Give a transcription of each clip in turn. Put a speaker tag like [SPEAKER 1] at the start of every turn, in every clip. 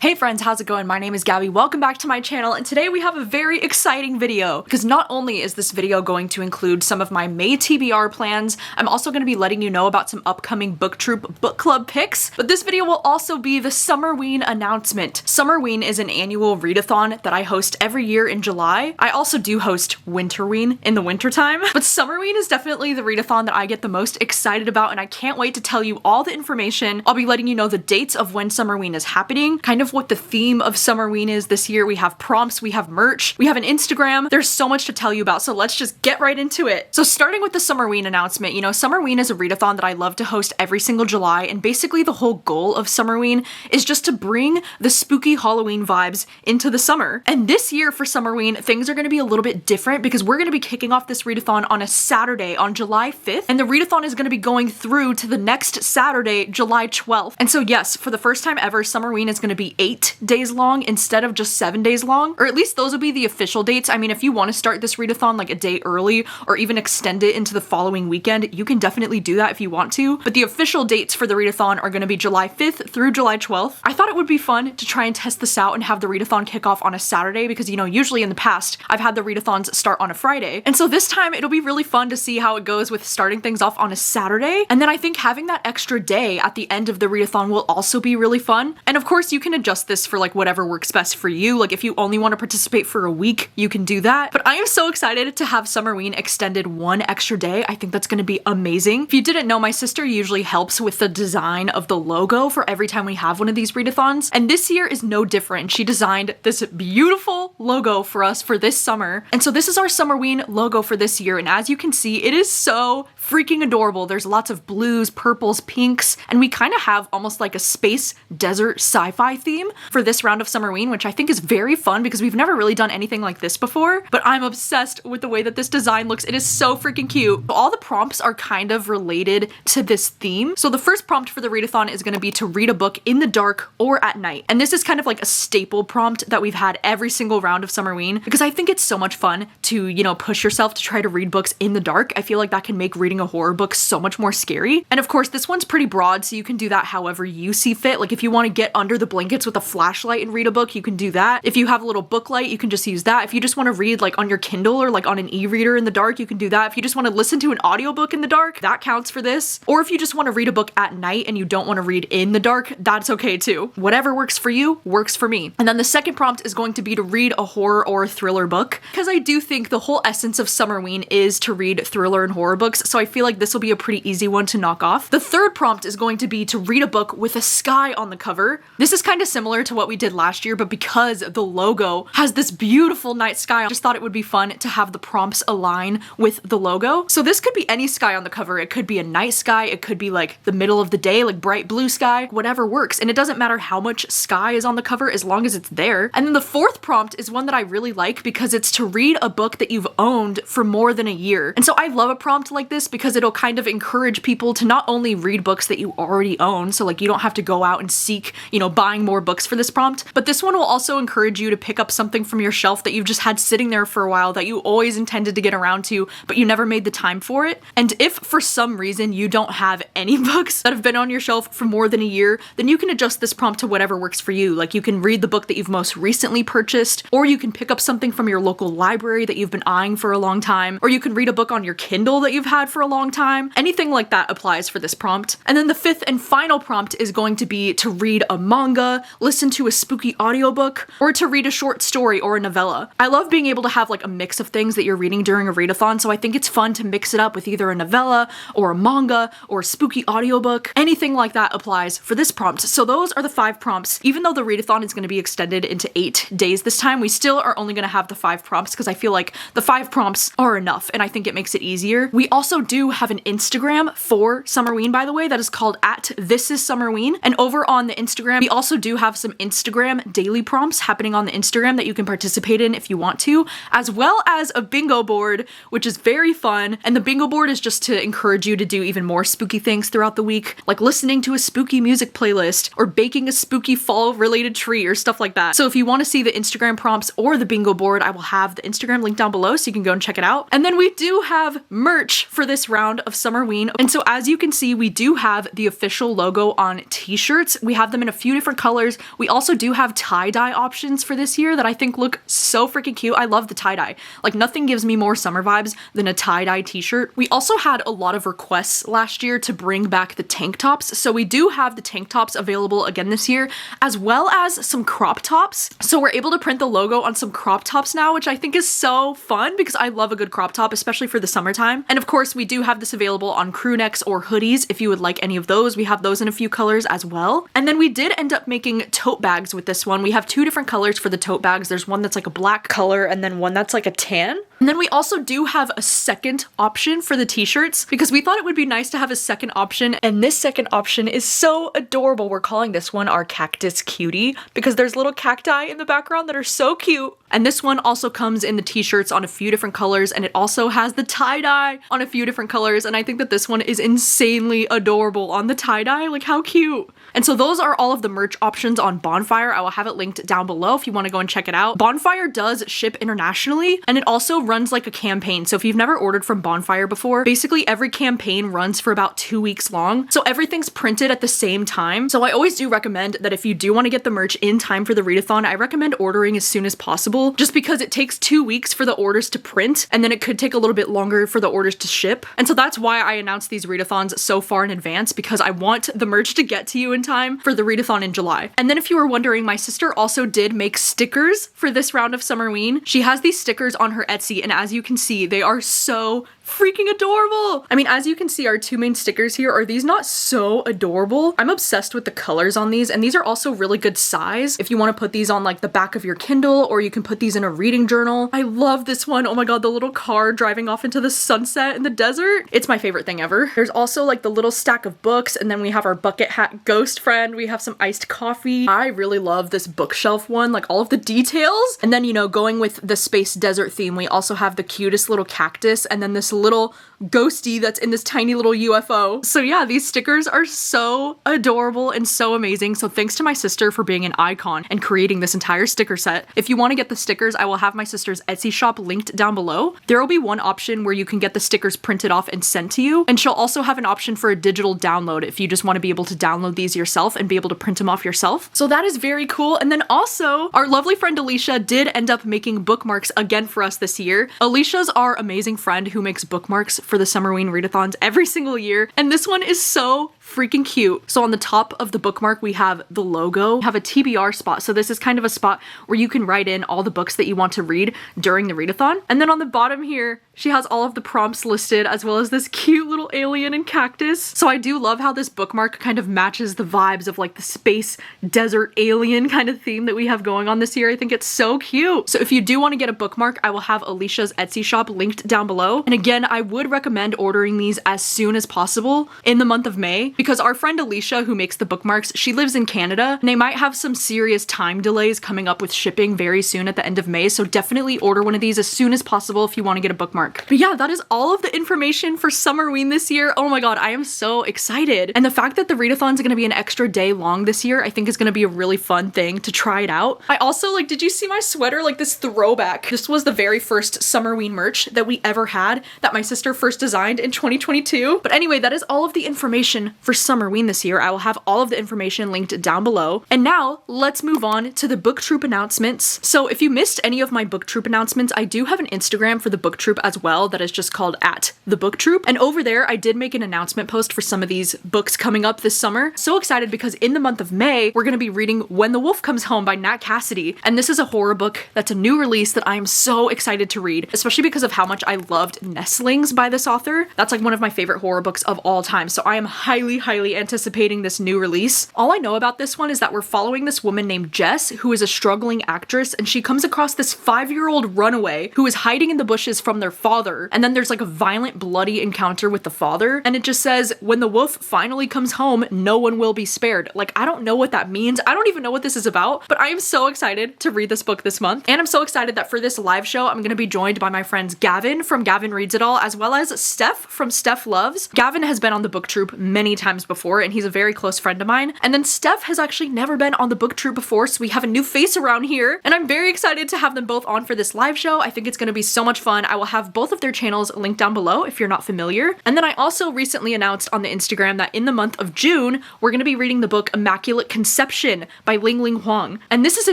[SPEAKER 1] Hey friends, how's it going? My name is Gabby. Welcome back to my channel, and today we have a very exciting video because not only is this video going to include some of my May TBR plans, I'm also going to be letting you know about some upcoming BookTube book club picks, but this video will also be the Summerween announcement. Summerween is an annual readathon that I host every year in July. I also do host Winterween in the wintertime, but Summerween is definitely the readathon that I get the most excited about, and I can't wait to tell you all the information. I'll be letting you know the dates of when Summerween is happening, kind of what the theme of Summerween is this year. We have prompts, we have merch, we have an Instagram. There's so much to tell you about, so let's just get right into it. So starting with the Summerween announcement, you know, Summerween is a readathon that I love to host every single July, and basically the whole goal of Summerween is just to bring the spooky Halloween vibes into the summer. And this year for Summerween, things are going to be a little bit different because we're going to be kicking off this readathon on a Saturday on July 5th, and the readathon is going to be going through to the next Saturday, July 12th. And so yes, for the first time ever, Summerween is going to be 8 days long instead of just 7 days long, or at least those will be the official dates. I mean, if you want to start this readathon like a day early or even extend it into the following weekend, you can definitely do that if you want to, but the official dates for the readathon are going to be July 5th through July 12th. I thought it would be fun to try and test this out and have the readathon kick off on a Saturday because, you know, usually in the past I've had the readathons start on a Friday, and so this time it'll be really fun to see how it goes with starting things off on a Saturday, and then I think having that extra day at the end of the readathon will also be really fun. And of course you can adjust this for like whatever works best for you. Like if you only want to participate for a week, you can do that. But I am so excited to have Summerween extended one extra day. I think that's going to be amazing. If you didn't know, my sister usually helps with the design of the logo for every time we have one of these readathons, and this year is no different. She designed this beautiful logo for us for this summer, and so this is our Summerween logo for this year, and as you can see, it is so freaking adorable. There's lots of blues, purples, pinks, and we kind of have almost like a space desert sci-fi theme for this round of Summerween, which I think is very fun because we've never really done anything like this before, but I'm obsessed with the way that this design looks. It is so freaking cute. All the prompts are kind of related to this theme. So the first prompt for the readathon is going to be to read a book in the dark or at night, and this is kind of like a staple prompt that we've had every single round of Summerween because I think it's so much fun to, you know, push yourself to try to read books in the dark. I feel like that can make reading a horror book so much more scary. And of course this one's pretty broad, so you can do that however you see fit. Like if you want to get under the blankets with a flashlight and read a book, you can do that. If you have a little book light, you can just use that. If you just want to read like on your Kindle or like on an e-reader in the dark, you can do that. If you just want to listen to an audiobook in the dark, that counts for this. Or if you just want to read a book at night and you don't want to read in the dark, that's okay too. Whatever works for you works for me. And then the second prompt is going to be to read a horror or a thriller book, because I do think the whole essence of Summerween is to read thriller and horror books, so I feel like this will be a pretty easy one to knock off. The third prompt is going to be to read a book with a sky on the cover. This is kind of similar to what we did last year, but because the logo has this beautiful night sky, I just thought it would be fun to have the prompts align with the logo. So this could be any sky on the cover. It could be a night sky, it could be like the middle of the day, like bright blue sky, whatever works. And it doesn't matter how much sky is on the cover as long as it's there. And then the fourth prompt is one that I really like because it's to read a book that you've owned for more than a year. And so I love a prompt like this because it'll kind of encourage people to not only read books that you already own, so like you don't have to go out and seek, you know, buying more books for this prompt, but this one will also encourage you to pick up something from your shelf that you've just had sitting there for a while that you always intended to get around to, but you never made the time for it. And if for some reason you don't have any books that have been on your shelf for more than a year, then you can adjust this prompt to whatever works for you. Like you can read the book that you've most recently purchased, or you can pick up something from your local library that you've been eyeing for a long time, or you can read a book on your Kindle that you've had for a long time. Anything like that applies for this prompt. And then the fifth and final prompt is going to be to read a manga, listen to a spooky audiobook, or to read a short story or a novella. I love being able to have like a mix of things that you're reading during a readathon, so I think it's fun to mix it up with either a novella or a manga or a spooky audiobook. Anything like that applies for this prompt. So those are the 5 prompts. Even though the readathon is going to be extended into 8 days this time, we still are only going to have the 5 prompts because I feel like the 5 prompts are enough and I think it makes it easier. We also do have an Instagram for Summerween, by the way, that is called @ThisIsSummerween, and over on the Instagram we also do have some Instagram daily prompts happening on the Instagram that you can participate in if you want to, as well as a bingo board, which is very fun. And the bingo board is just to encourage you to do even more spooky things throughout the week, like listening to a spooky music playlist or baking a spooky fall related tree or stuff like that. So if you want to see the Instagram prompts or the bingo board, I will have the Instagram link down below so you can go and check it out. And then we do have merch for this round of Summerween, and so as you can see, we do have the official logo on t-shirts. We have them in a few different colors. colors. We also do have tie-dye options for this year that I think look so freaking cute. I love the tie-dye. Like nothing gives me more summer vibes than a tie-dye t-shirt. We also had a lot of requests last year to bring back the tank tops. So we do have the tank tops available again this year, as well as some crop tops. So we're able to print the logo on some crop tops now, which I think is so fun because I love a good crop top, especially for the summertime. And of course, we do have this available on crew necks or hoodies if you would like any of those. We have those in a few colors as well. And then we did end up making tote bags with this one. We have two different colors for the tote bags. There's one that's like a black color and then one that's like a tan. And then we also do have a second option for the t-shirts because we thought it would be nice to have a second option, and this second option is so adorable. We're calling this one our cactus cutie because there's little cacti in the background that are so cute. And this one also comes in the t-shirts on a few different colors, and it also has the tie-dye on a few different colors, and I think that this one is insanely adorable on the tie-dye. Like, how cute. And so those are all of the merch options on Bonfire. I will have it linked down below if you want to go and check it out. Bonfire does ship internationally, and it also runs like a campaign. So if you've never ordered from Bonfire before, basically every campaign runs for about 2 weeks long. So everything's printed at the same time. So I always do recommend that if you do want to get the merch in time for the readathon, I recommend ordering as soon as possible, just because it takes 2 weeks for the orders to print, and then it could take a little bit longer for the orders to ship. And so that's why I announced these readathons so far in advance, because I want the merch to get to you in time for the readathon in July. And then if you were wondering, my sister also did make stickers for this round of Summerween. She has these stickers on her Etsy, and as you can see, they are so freaking adorable. I mean, as you can see, our two main stickers here, are these not so adorable? I'm obsessed with the colors on these, and these are also really good size if you want to put these on like the back of your Kindle, or you can put these in a reading journal. I love this one. Oh my god, the little car driving off into the sunset in the desert. It's my favorite thing ever. There's also like the little stack of books, and then we have our bucket hat ghost friend. We have some iced coffee. I really love this bookshelf one, like all of the details. And then, you know, going with the space desert theme, we also have the cutest little cactus, and then this little ghosty that's in this tiny little UFO. So yeah, these stickers are so adorable and so amazing. So thanks to my sister for being an icon and creating this entire sticker set. If you want to get the stickers, I will have my sister's Etsy shop linked down below. There will be one option where you can get the stickers printed off and sent to you, and she'll also have an option for a digital download if you just want to be able to download these yourself and be able to print them off yourself. So that is very cool. And then also, our lovely friend Alicia did end up making bookmarks again for us this year. Alicia's our amazing friend who makes bookmarks for the Summerween readathons every single year, and this one is so freaking cute. So on the top of the bookmark, we have the logo. We have a TBR spot. So this is kind of a spot where you can write in all the books that you want to read during the readathon. And then on the bottom here, she has all of the prompts listed, as well as this cute little alien and cactus. So I do love how this bookmark kind of matches the vibes of like the space desert alien kind of theme that we have going on this year. I think it's so cute. So if you do want to get a bookmark, I will have Alicia's Etsy shop linked down below. And again, I would recommend ordering these as soon as possible in the month of May, because our friend Alicia, who makes the bookmarks, she lives in Canada, and they might have some serious time delays coming up with shipping very soon at the end of May. So definitely order one of these as soon as possible if you want to get a bookmark. But yeah, that is all of the information for Summerween this year. Oh my god, I am so excited. And the fact that the readathon is going to be an extra day long this year, I think is going to be a really fun thing to try it out. I also, like, did you see my sweater? Like, this throwback. This was the very first Summerween merch that we ever had, that my sister first designed in 2022. But anyway, that is all of the information for Summerween this year. I will have all of the information linked down below. And now let's move on to the book troop announcements. So if you missed any of my book troop announcements, I do have an Instagram for the book troop as well that is just called @thebooktroop. And over there, I did make an announcement post for some of these books coming up this summer. So excited because in the month of May, we're going to be reading When the Wolf Comes Home by Nat Cassidy. And this is a horror book that's a new release that I am so excited to read, especially because of how much I loved Nestlings by this author. That's like one of my favorite horror books of all time. So I am highly anticipating this new release. All I know about this one is that we're following this woman named Jess, who is a struggling actress, and she comes across this 5-year-old runaway who is hiding in the bushes from their father. And then there's like a violent, bloody encounter with the father, and it just says, when the wolf finally comes home, no one will be spared. Like, I don't know what that means. I don't even know what this is about, but I am so excited to read this book this month. And I'm so excited that for this live show, I'm going to be joined by my friends Gavin from Gavin Reads It All, as well as Steph from Steph Loves. Gavin has been on the book troop many times times before, and he's a very close friend of mine. And then Steph has actually never been on the booktube before, so we have a new face around here, and I'm very excited to have them both on for this live show. I think it's gonna be so much fun. I will have both of their channels linked down below if you're not familiar. And then I also recently announced on the Instagram that in the month of June, we're gonna be reading the book Immaculate Conception by Ling Ling Huang. And this is a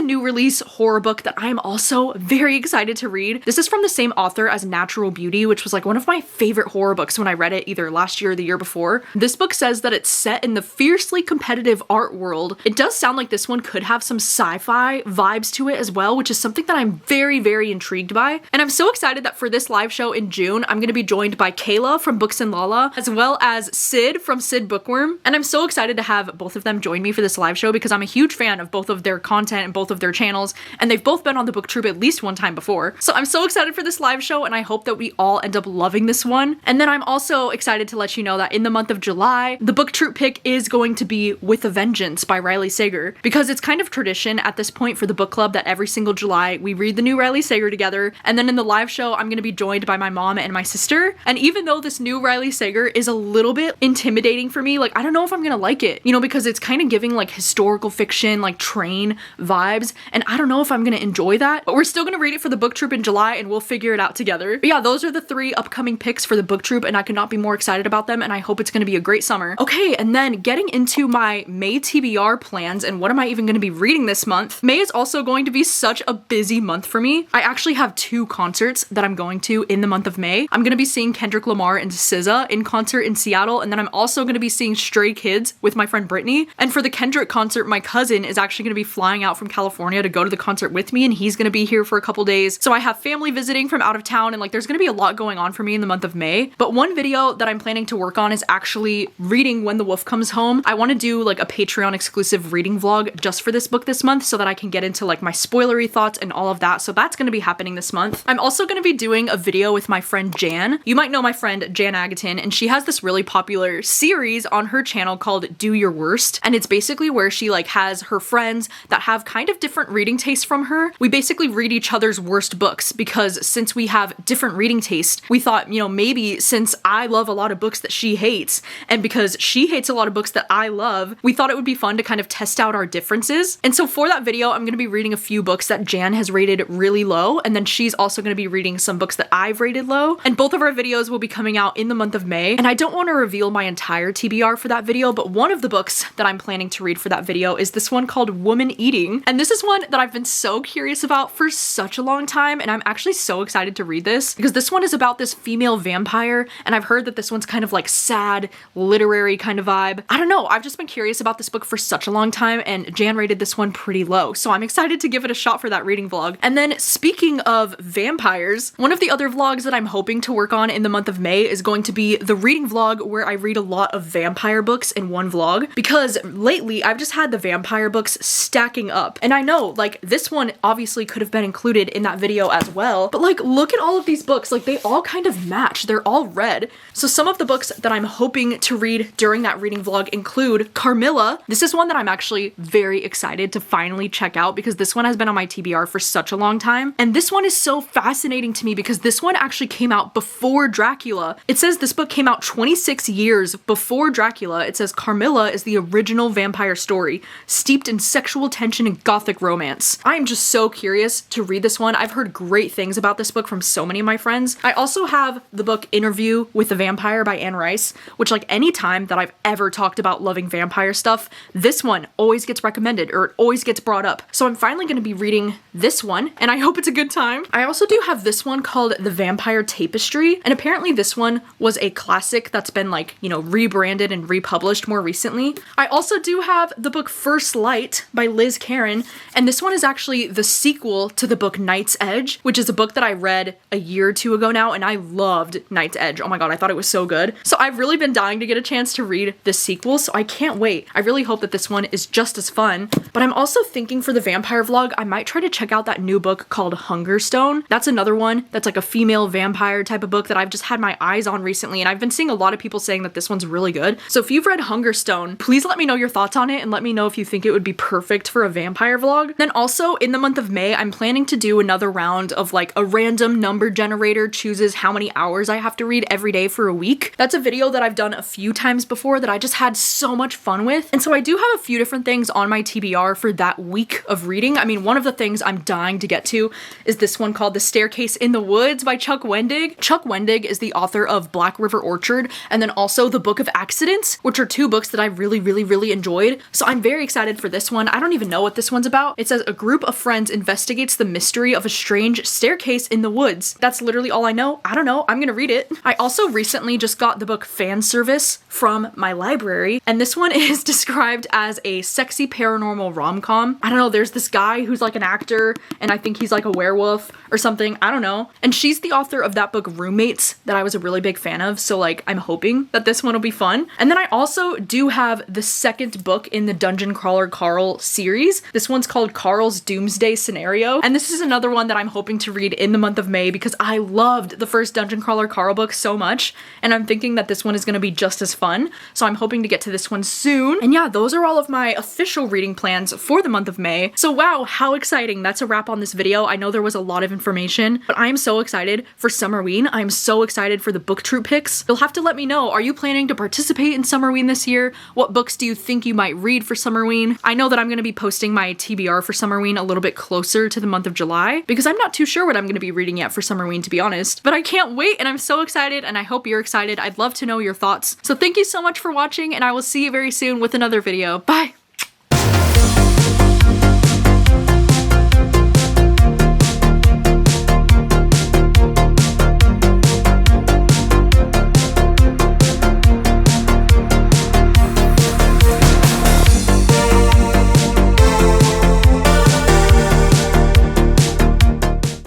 [SPEAKER 1] new release horror book that I am also very excited to read. This is from the same author as Natural Beauty, which was like one of my favorite horror books when I read it either last year or the year before. This book says that it's set in the fiercely competitive art world. It does sound like this one could have some sci-fi vibes to it as well, which is something that I'm very, very intrigued by. And I'm so excited that for this live show in June, I'm gonna be joined by Kayla from Books and Lala, as well as Sid from Sid Bookworm. And I'm so excited to have both of them join me for this live show because I'm a huge fan of both of their content and both of their channels, and they've both been on the booktube at least one time before. So I'm so excited for this live show, and I hope that we all end up loving this one. And then I'm also excited to let you know that in the month of July, the booktube pick is going to be With a Vengeance by Riley Sager, because it's kind of tradition at this point for the book club that every single July we read the new Riley Sager together. And then in the live show, I'm gonna be joined by my mom and my sister. And even though this new Riley Sager is a little bit intimidating for me, like I don't know if I'm gonna like it, you know, because it's kind of giving like historical fiction, like train vibes, and I don't know if I'm gonna enjoy that, but we're still gonna read it for the book troop in July and we'll figure it out together. But yeah, those are the 3 upcoming picks for the book troop, and I could not be more excited about them, and I hope it's gonna be a great summer. Okay, and then getting into my May TBR plans and what am I even gonna be reading this month. May is also going to be such a busy month for me. I actually have 2 concerts that I'm going to in the month of May. I'm gonna be seeing Kendrick Lamar and SZA in concert in Seattle, and then I'm also gonna be seeing Stray Kids with my friend Brittany. And for the Kendrick concert, my cousin is actually gonna be flying out from California to go to the concert with me, and he's gonna be here for a couple days. So I have family visiting from out of town, and like there's gonna be a lot going on for me in the month of May. But one video that I'm planning to work on is actually reading When the Wolf Comes Home. I want to do like a Patreon exclusive reading vlog just for this book this month so that I can get into like my spoilery thoughts and all of that. So that's gonna be happening this month. I'm also gonna be doing a video with my friend Jan. You might know my friend Jan Agaton, and she has this really popular series on her channel called Do Your Worst. And it's basically where she like has her friends that have kind of different reading tastes from her. We basically read each other's worst books because since we have different reading taste, we thought, you know, maybe since I love a lot of books that she hates, and because she hates a lot of books that I love, we thought it would be fun to kind of test out our differences. And so for that video, I'm gonna be reading a few books that Jan has rated really low, and then she's also gonna be reading some books that I've rated low. And both of our videos will be coming out in the month of May. And I don't want to reveal my entire TBR for that video, but one of the books that I'm planning to read for that video is this one called Woman Eating. And this is one that I've been so curious about for such a long time, and I'm actually so excited to read this because this one is about this female vampire, and I've heard that this one's kind of like sad, literary kind of vibe. I don't know, I've just been curious about this book for such a long time, and Jan rated this one pretty low, so I'm excited to give it a shot for that reading vlog. And then speaking of vampires, one of the other vlogs that I'm hoping to work on in the month of May is going to be the reading vlog where I read a lot of vampire books in one vlog, because lately I've just had the vampire books stacking up. And I know like this one obviously could have been included in that video as well, but like look at all of these books, like they all kind of match, they're all red. So some of the books that I'm hoping to read during that reading vlog include Carmilla. This is one that I'm actually very excited to finally check out because this one has been on my TBR for such a long time. And this one is so fascinating to me because this one actually came out before Dracula. It says this book came out 26 years before Dracula. It says Carmilla is the original vampire story, steeped in sexual tension and gothic romance. I am just so curious to read this one. I've heard great things about this book from so many of my friends. I also have the book Interview with the Vampire by Anne Rice, which like any time that I've ever talked about loving vampire stuff, this one always gets recommended or it always gets brought up. So I'm finally going to be reading this one, and I hope it's a good time. I also do have this one called The Vampire Tapestry, and apparently this one was a classic that's been like, you know, rebranded and republished more recently. I also do have the book First Light by Liz Karen, and this one is actually the sequel to the book Knight's Edge, which is a book that I read a year or two ago now, and I loved Knight's Edge. Oh my god, I thought it was so good. So I've really been dying to get a chance to read this sequel, so I can't wait. I really hope that this one is just as fun. But I'm also thinking for the vampire vlog, I might try to check out that new book called Hungerstone. That's another one that's like a female vampire type of book that I've just had my eyes on recently, and I've been seeing a lot of people saying that this one's really good. So if you've read Hungerstone, please let me know your thoughts on it and let me know if you think it would be perfect for a vampire vlog. Then also in the month of May, I'm planning to do another round of like a random number generator chooses how many hours I have to read every day for a week. That's a video that I've done a few times times before that I just had so much fun with. And so I do have a few different things on my TBR for that week of reading. I mean, one of the things I'm dying to get to is this one called The Staircase in the Woods by Chuck Wendig. Chuck Wendig is the author of Black River Orchard and then also The Book of Accidents, which are two books that I really enjoyed. So I'm very excited for this one. I don't even know what this one's about. It says a group of friends investigates the mystery of a strange staircase in the woods. That's literally all I know. I don't know. I'm gonna read it. I also recently just got the book Fan Service from my library, and this one is described as a sexy paranormal rom-com. I don't know, there's this guy who's like an actor, and I think he's like a werewolf or something. I don't know. And she's the author of that book Roommates that I was a really big fan of, so like I'm hoping that this one will be fun. And then I also do have the second book in the Dungeon Crawler Carl series. This one's called Carl's Doomsday Scenario, and this is another one that I'm hoping to read in the month of May because I loved the first Dungeon Crawler Carl book so much, and I'm thinking that this one is going to be just as fun, so I'm hoping to get to this one soon. And yeah, those are all of my official reading plans for the month of May. So wow, how exciting. That's a wrap on this video. I know there was a lot of information, but I am so excited for Summerween. I'm so excited for the book troop picks. You'll have to let me know, are you planning to participate in Summerween this year? What books do you think you might read for Summerween? I know that I'm going to be posting my TBR for Summerween a little bit closer to the month of July because I'm not too sure what I'm going to be reading yet for Summerween, to be honest, but I can't wait and I'm so excited and I hope you're excited. I'd love to know your thoughts. So thank you so much for watching and I will see you very soon with another video. Bye!